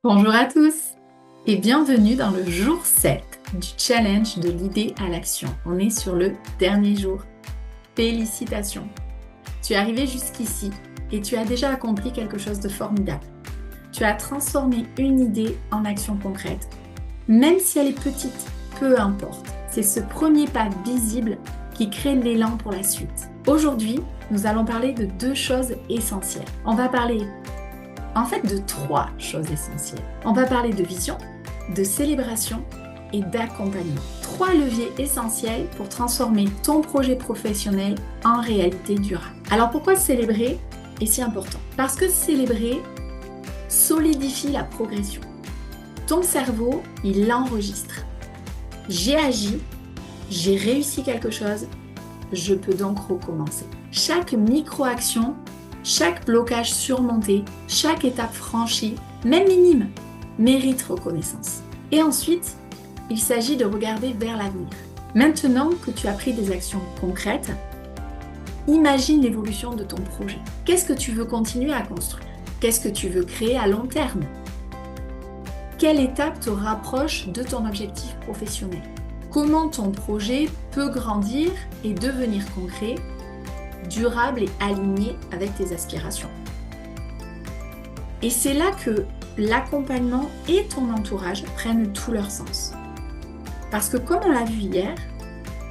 Bonjour à tous et bienvenue dans le jour 7 du challenge de l'idée à l'action. On est sur le dernier jour. Félicitations! Tu es arrivé jusqu'ici et tu as déjà accompli quelque chose de formidable. Tu as transformé une idée en action concrète. Même si elle est petite, peu importe. C'est ce premier pas visible qui crée l'élan pour la suite. Aujourd'hui, nous allons parler de deux choses essentielles. On va parler de trois choses essentielles. On va parler de vision, de célébration et d'accompagnement. Trois leviers essentiels pour transformer ton projet professionnel en réalité durable. Alors pourquoi célébrer est si important? Parce que célébrer solidifie la progression. Ton cerveau, il l'enregistre. J'ai agi, j'ai réussi quelque chose, je peux donc recommencer. Chaque micro-action, chaque blocage surmonté, chaque étape franchie, même minime, mérite reconnaissance. Et ensuite, il s'agit de regarder vers l'avenir. Maintenant que tu as pris des actions concrètes, imagine l'évolution de ton projet. Qu'est-ce que tu veux continuer à construire? Qu'est-ce que tu veux créer à long terme? Quelle étape te rapproche de ton objectif professionnel? Comment ton projet peut grandir et devenir concret, durable et aligné avec tes aspirations? Et c'est là que l'accompagnement et ton entourage prennent tout leur sens. Parce que comme on l'a vu hier,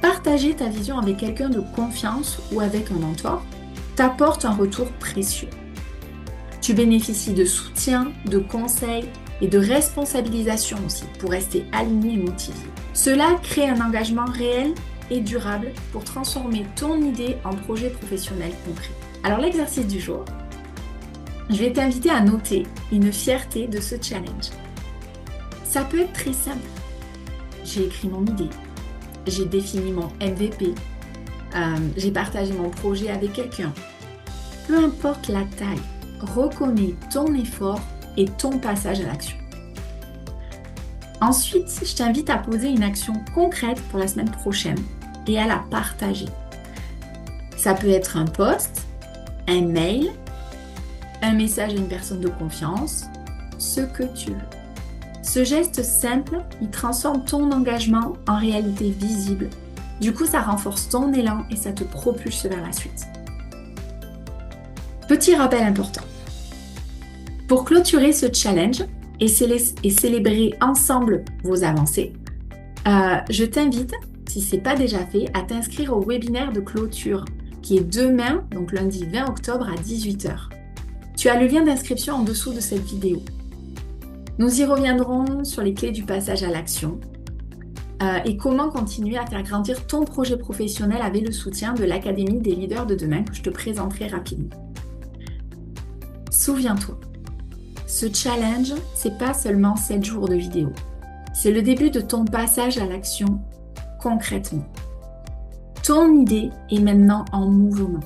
partager ta vision avec quelqu'un de confiance ou avec un mentor t'apporte un retour précieux. Tu bénéficies de soutien, de conseils et de responsabilisation aussi pour rester aligné et motivé. Cela crée un engagement réel et durable pour transformer ton idée en projet professionnel concret. Alors l'exercice du jour, je vais t'inviter à noter une fierté de ce challenge. Ça peut être très simple. J'ai écrit mon idée, j'ai défini mon MVP, j'ai partagé mon projet avec quelqu'un. Peu importe la taille, reconnais ton effort et ton passage à l'action. Ensuite, je t'invite à poser une action concrète pour la semaine prochaine et à la partager. Ça peut être un post, un mail, un message à une personne de confiance, ce que tu veux. Ce geste simple, il transforme ton engagement en réalité visible. Du coup, ça renforce ton élan et ça te propulse vers la suite. Petit rappel important. Pour clôturer ce challenge et célébrer ensemble vos avancées, je t'invite, si ce n'est pas déjà fait, à t'inscrire au webinaire de clôture qui est demain, donc lundi 20 octobre à 18h. Tu as le lien d'inscription en dessous de cette vidéo. Nous y reviendrons sur les clés du passage à l'action et comment continuer à faire grandir ton projet professionnel avec le soutien de l'Académie des leaders de demain que je te présenterai rapidement. Souviens-toi, ce challenge, c'est pas seulement 7 jours de vidéo. C'est le début de ton passage à l'action concrètement. Ton idée est maintenant en mouvement.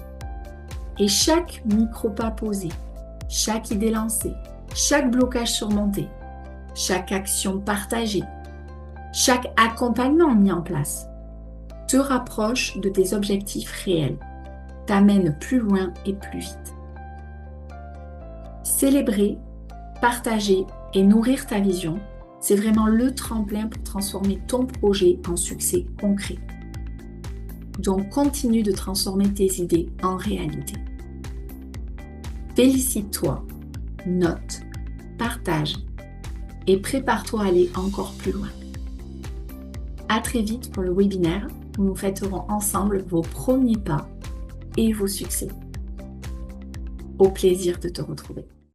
Et chaque micro-pas posé, chaque idée lancée, chaque blocage surmonté, chaque action partagée, chaque accompagnement mis en place, te rapproche de tes objectifs réels, t'amène plus loin et plus vite. Célébrer, partager et nourrir ta vision, c'est vraiment le tremplin pour transformer ton projet en succès concret. Donc continue de transformer tes idées en réalité. Félicite-toi, note, partage et prépare-toi à aller encore plus loin. À très vite pour le webinaire où nous fêterons ensemble vos premiers pas et vos succès. Au plaisir de te retrouver.